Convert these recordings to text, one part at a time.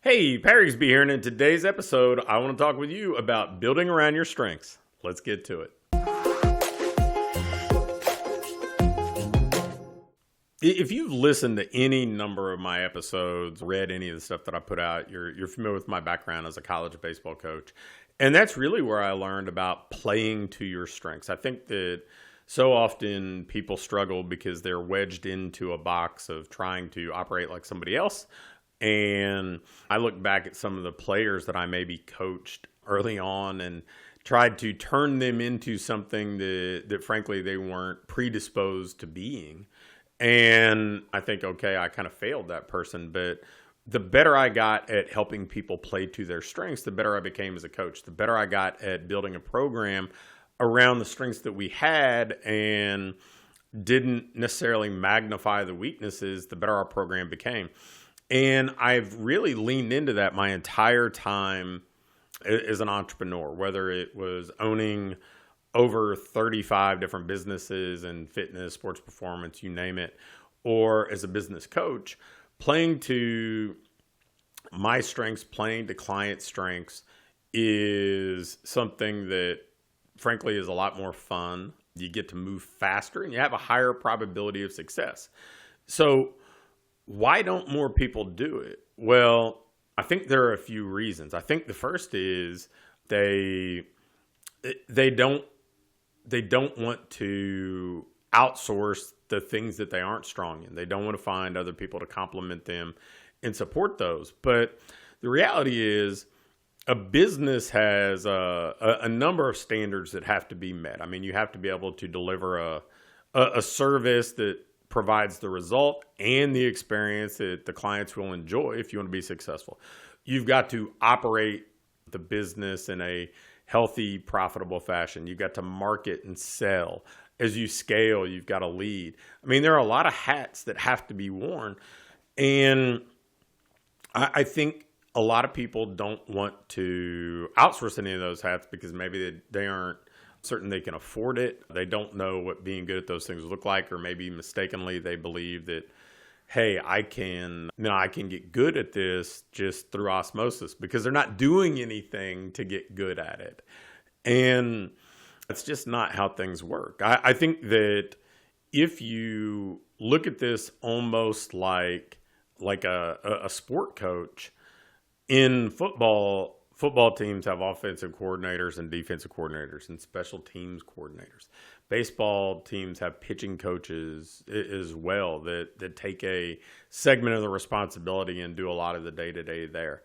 Hey, Rigsby here, and in today's episode, I want to talk with you about building around your strengths. Let's get to it. If you've listened to any number of my episodes, read any of the stuff that I put out, you're familiar with my background as a college baseball coach. And that's really where I learned about playing to your strengths. I think that so often people struggle because they're wedged into a box of trying to operate like somebody else. And I look back at some of the players that I maybe coached early on and tried to turn them into something that frankly they weren't predisposed to being. And I think, okay, I kind of failed that person. But the better I got at helping people play to their strengths, the better I became as a coach. The better I got at building a program around the strengths that we had and didn't necessarily magnify the weaknesses, the better our program became. And I've really leaned into that my entire time as an entrepreneur, whether it was owning over 35 different businesses in fitness, sports performance, you name it, or as a business coach, playing to my strengths, playing to client strengths is something that frankly is a lot more fun. You get to move faster and you have a higher probability of success. So why don't more people do it? Well, I think there are a few reasons. I think the first is they don't want to outsource the things that they aren't strong in. They don't want to find other people to complement them and support those. But the reality is a business has a number of standards that have to be met. I mean, you have to be able to deliver a service that provides the result and the experience that the clients will enjoy if you want to be successful. You've got to operate the business in a healthy, profitable fashion. You've got to market and sell. As you scale, you've got to lead. I mean, there are a lot of hats that have to be worn. And I think a lot of people don't want to outsource any of those hats because maybe they aren't certain they can afford it. They don't know what being good at those things look like, or maybe mistakenly they believe that, hey, I can get good at this just through osmosis because they're not doing anything to get good at it. And that's just not how things work. I think that if you look at this almost like a sport coach, in football teams have offensive coordinators and defensive coordinators and special teams coordinators. Baseball teams have pitching coaches as well that take a segment of the responsibility and do a lot of the day-to-day there.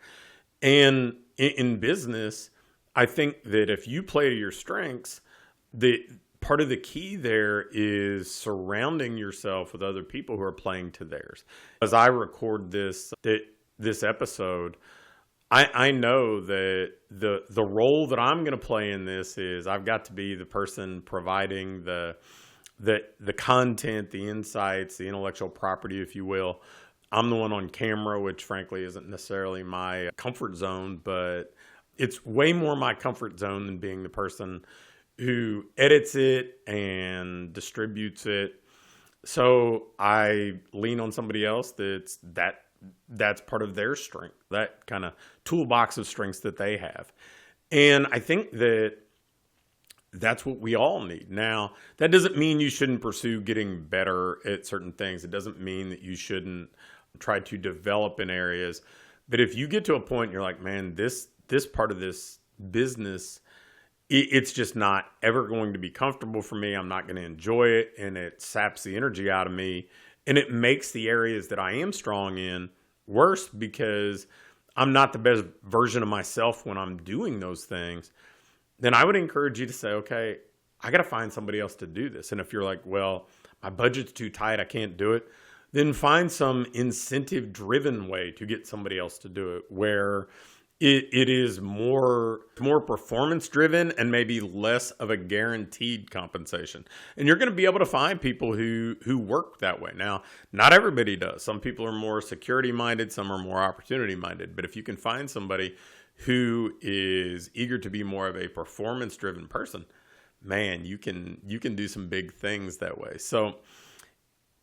And in business, I think that if you play to your strengths, the part of the key there is surrounding yourself with other people who are playing to theirs. As I record this episode, I know that the role that I'm going to play in this is I've got to be the person providing the content, the insights, the intellectual property, if you will. I'm the one on camera, which frankly isn't necessarily my comfort zone, but it's way more my comfort zone than being the person who edits it and distributes it. So I lean on somebody else that's part of their strength, that kind of toolbox of strengths that they have. And I think that that's what we all need. Now, that doesn't mean you shouldn't pursue getting better at certain things. It doesn't mean that you shouldn't try to develop in areas. But if you get to a point and you're like, man, this part of this business, it's just not ever going to be comfortable for me. I'm not going to enjoy it. And it saps the energy out of me. And it makes the areas that I am strong in worse because I'm not the best version of myself when I'm doing those things. Then I would encourage you to say, okay, I got to find somebody else to do this. And if you're like, well, my budget's too tight, I can't do it, then find some incentive-driven way to get somebody else to do it where it is more performance-driven and maybe less of a guaranteed compensation. And you're going to be able to find people who work that way. Now, not everybody does. Some people are more security-minded, some are more opportunity-minded. But if you can find somebody who is eager to be more of a performance-driven person, man, you can do some big things that way. So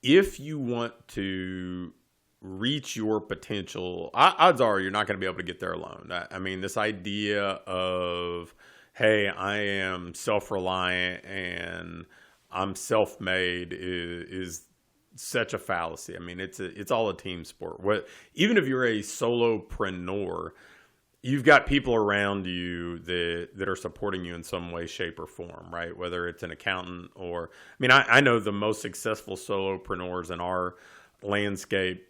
if you want to reach your potential, odds are you're not going to be able to get there alone. I mean, this idea of, hey, I am self-reliant and I'm self-made is such a fallacy. I mean, it's all a team sport. Even if you're a solopreneur, you've got people around you that are supporting you in some way, shape, or form, right? Whether it's an accountant or, I mean, I know the most successful solopreneurs in our landscape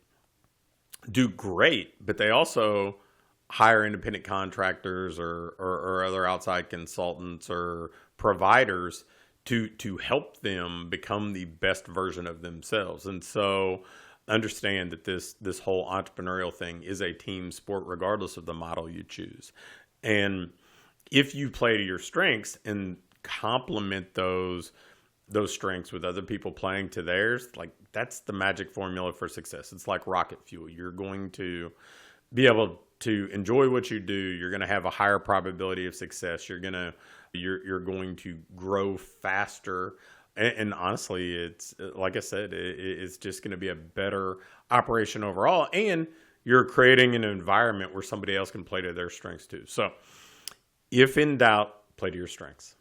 do great, but they also hire independent contractors or other outside consultants or providers to help them become the best version of themselves. And so understand that this whole entrepreneurial thing is a team sport, regardless of the model you choose. And if you play to your strengths and complement those strengths with other people playing to theirs, like that's the magic formula for success. It's like rocket fuel. You're going to be able to enjoy what you do. You're going to have a higher probability of success. You're going to grow faster. And honestly, it's like I said, it's just going to be a better operation overall. And you're creating an environment where somebody else can play to their strengths too. So if in doubt, play to your strengths.